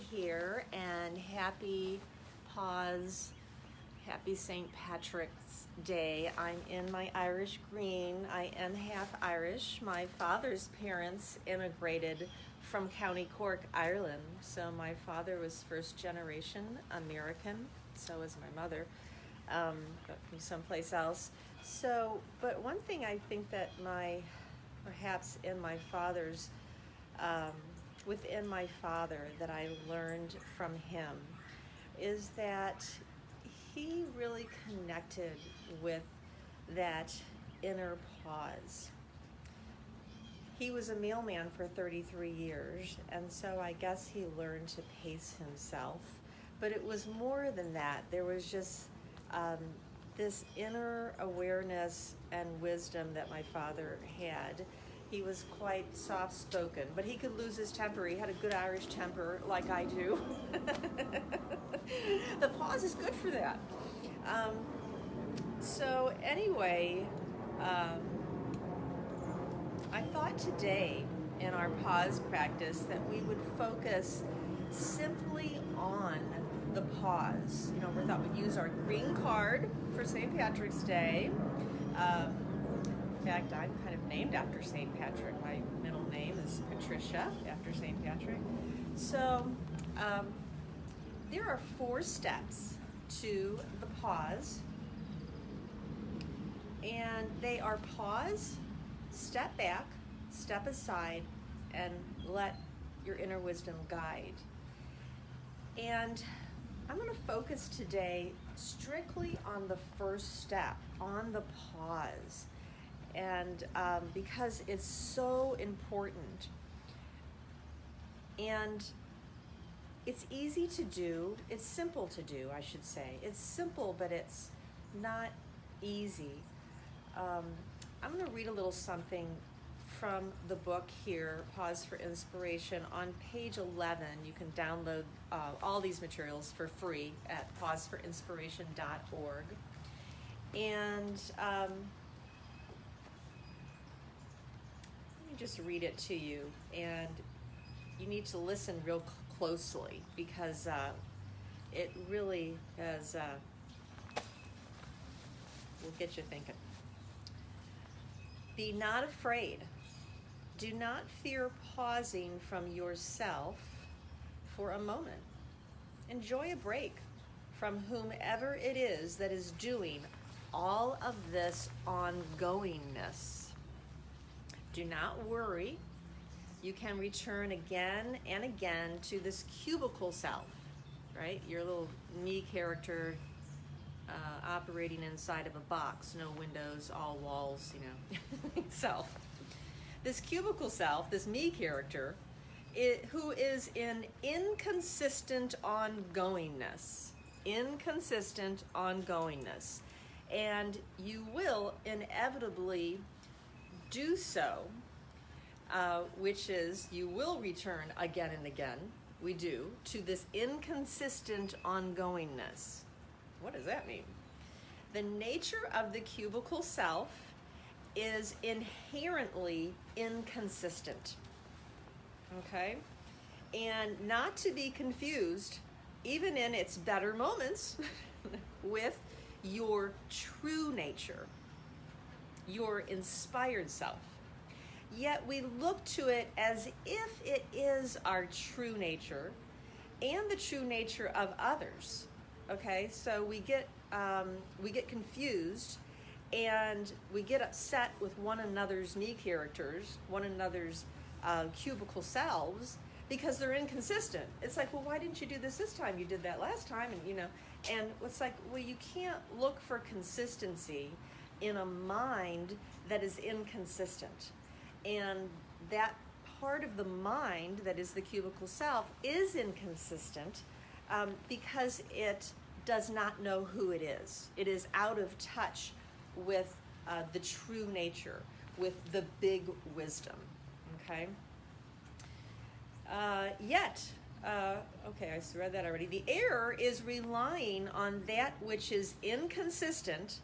here, and happy St. Patrick's Day. I'm in my Irish green. I am half Irish. My father's parents immigrated from County Cork, Ireland. So my father was first generation American, so was my mother, but from someplace else. So, but one thing I think that perhaps in my father's, within my father that I learned from him is that he really connected with that inner pause. He was a mailman for 33 years, and so I guess he learned to pace himself. But it was more than that. There was just this inner awareness and wisdom that my father had. He was quite soft-spoken, but he could lose his temper. He had a good Irish temper, like I do. The pause is good for that. So anyway, I thought today in our pause practice that we would focus simply on the pause. You know, we thought we'd use our green card for St. Patrick's Day. In fact, I'm kind of named after St. Patrick. My middle name is Patricia, after St. Patrick. So there are 4 steps to the pause, and they are pause, step back, step aside, and let your inner wisdom guide. And I'm going to focus today strictly on the first step, on the pause. And because it's so important, and it's easy to do, it's simple to do, I should say. It's simple, but it's not easy. I'm going to read a little something from the book here, Pause for Inspiration. On page 11, you can download all these materials for free at pauseforoinspiration.org. And let me just read it to you, and you need to listen real closely because it really has will get you thinking. Be not afraid. Do not fear pausing from yourself for a moment. Enjoy a break from whomever it is that is doing all of this ongoingness. Do not worry. You can return again and again to this cubicle self, right? Your little me character operating inside of a box, no windows, all walls, you know, self. This cubicle self, this me character, who is in inconsistent ongoingness. Inconsistent ongoingness. And you will inevitably do so, which is you will return again and again, we do, to this inconsistent ongoingness. What does that mean? The nature of the cubicle self is inherently inconsistent, okay? And not to be confused, even in its better moments, with your true nature, your inspired self. Yet we look to it as if it is our true nature and the true nature of others. Okay, so we get confused, and we get upset with one another's me characters, one another's cubicle selves, because they're inconsistent. It's like, well, why didn't you do this time? You did that last time, and you know. And it's like, well, you can't look for consistency in a mind that is inconsistent, and that part of the mind that is the cubicle self is inconsistent. Because it does not know who it is. It is out of touch with the true nature, with the big wisdom, okay? Okay, I read that already. The error is relying on that which is inconsistent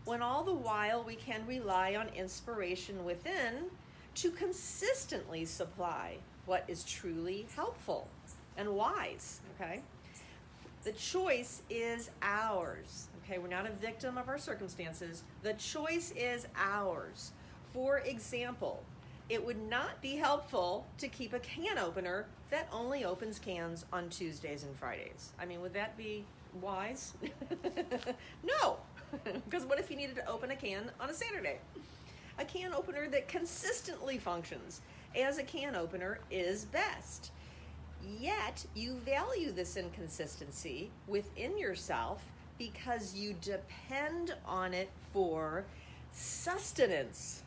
when all the while we can rely on inspiration within to consistently supply what is truly helpful. and wise, okay? The choice is ours, okay? We're not a victim of our circumstances. The choice is ours. For example, it would not be helpful to keep a can opener that only opens cans on Tuesdays and Fridays. I mean, would that be wise? No, because what if you needed to open a can on a Saturday? A can opener that consistently functions as a can opener is best. Yet you value this inconsistency within yourself because you depend on it for sustenance.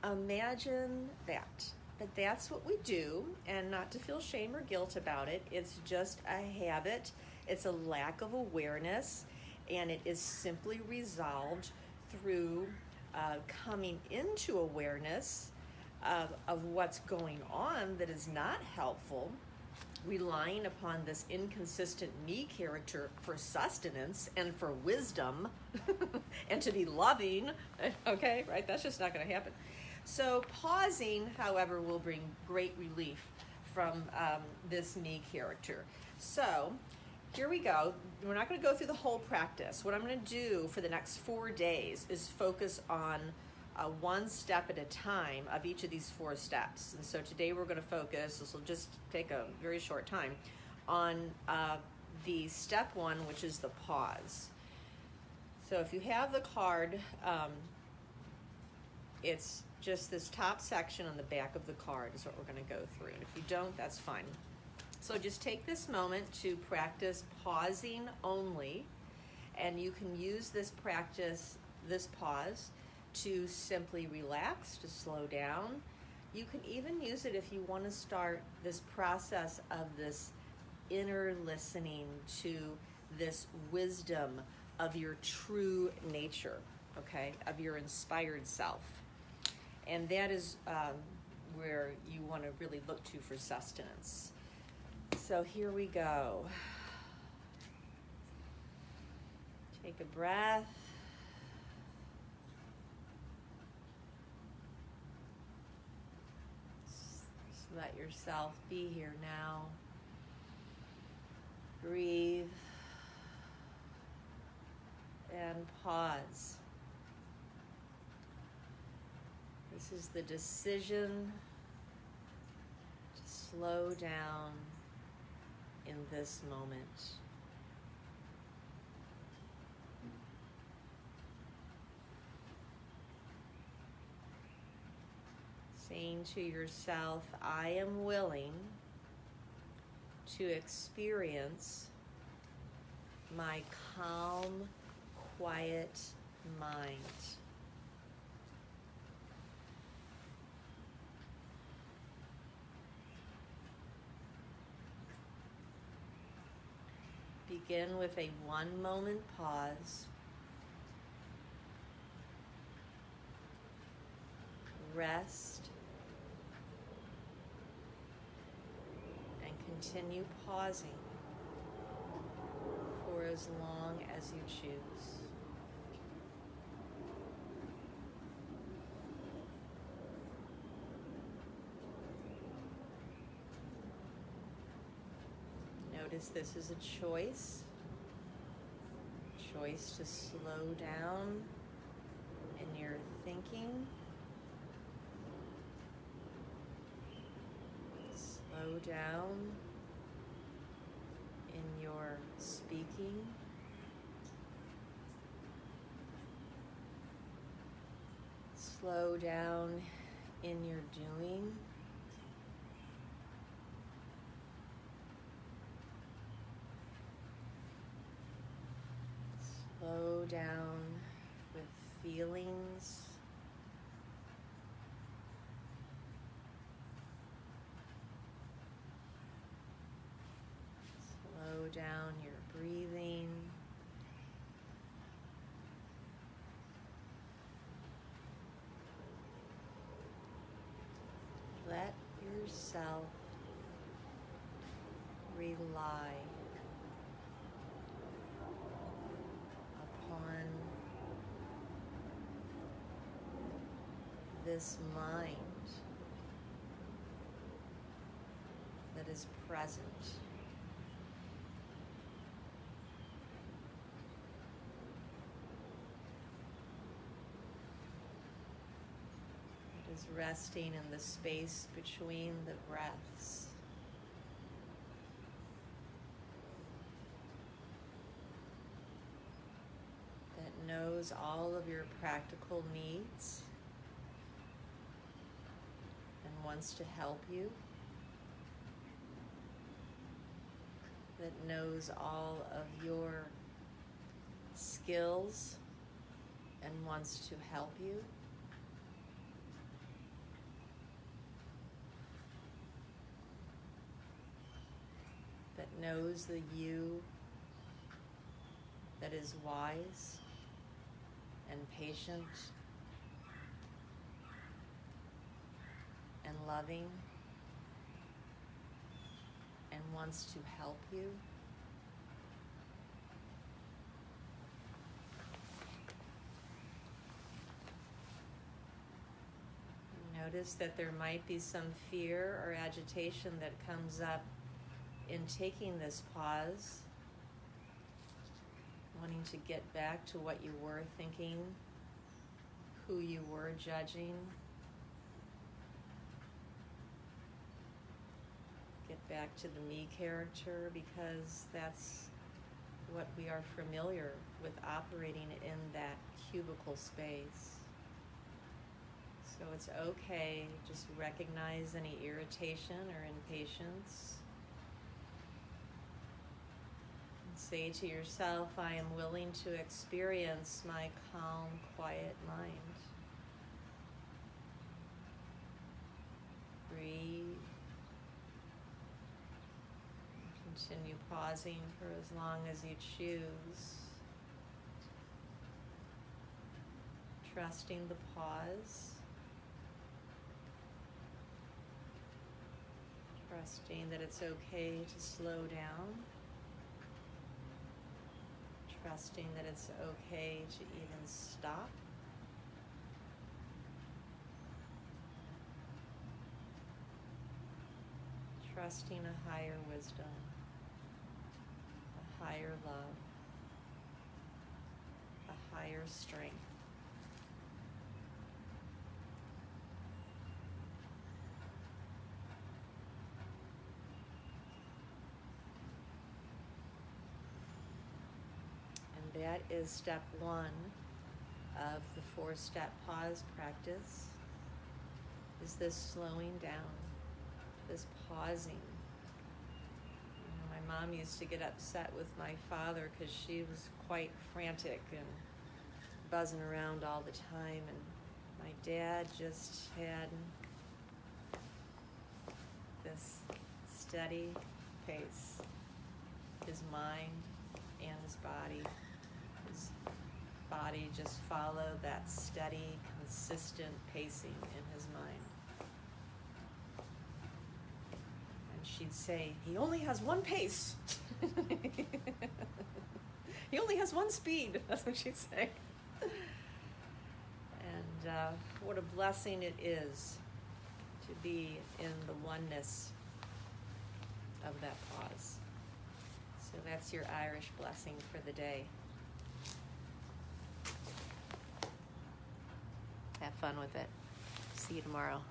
Imagine that. But that's what we do, and not to feel shame or guilt about it. It's just a habit. It's a lack of awareness, and it is simply resolved through coming into awareness of what's going on that is not helpful, relying upon this inconsistent me character for sustenance and for wisdom and to be loving, okay, right? That's just not going to happen. So pausing, however, will bring great relief from this me character. So here we go. We're not going to go through the whole practice. What I'm going to do for the next 4 days is focus on one step at a time of each of these 4 steps. And so today we're going to focus, this will just take a very short time, on the step 1, which is the pause. So if you have the card, it's just this top section on the back of the card is what we're going to go through. And if you don't, that's fine. So just take this moment to practice pausing only, and you can use this practice, this pause, to simply relax, to slow down. You can even use it if you want to start this process of this inner listening to this wisdom of your true nature, okay, of your inspired self. And that is where you want to really look to for sustenance. So here we go. Take a breath. Just let yourself be here now. Breathe and pause. This is the decision to slow down in this moment. Saying to yourself, I am willing to experience my calm, quiet mind. Begin with a 1-moment pause. Rest. And continue pausing for as long as you choose. Notice this is a choice to slow down in your thinking, slow down in your speaking, slow down in your doing. Slow down with feelings. Slow down your breathing. Let yourself rely upon this mind that is present. Just resting in the space between the breaths. That knows all of your practical needs and wants to help you. That knows all of your skills and wants to help you. That knows the you that is wise and patient and loving and wants to help you. Notice that there might be some fear or agitation that comes up in taking this pause, wanting to get back to what you were thinking, who you were judging. Get back to the me character, because that's what we are familiar with, operating in that cubicle space. So it's okay, just recognize any irritation or impatience. And say to yourself, I am willing to experience my calm, quiet mind. Breathe. Continue pausing for as long as you choose. Trusting the pause. Trusting that it's okay to slow down. Trusting that it's okay to even stop. Trusting a higher wisdom, a higher love, a higher strength. That is step one of the 4-step pause practice, is this slowing down, this pausing. My mom used to get upset with my father because she was quite frantic and buzzing around all the time, and my dad just had this steady pace, his mind and his body. His body just followed that steady, consistent pacing in his mind. And she'd say, he only has one pace. He only has one speed. That's what she'd say. And what a blessing it is to be in the oneness of that pause. So that's your Irish blessing for the day. Have fun with it. See you tomorrow.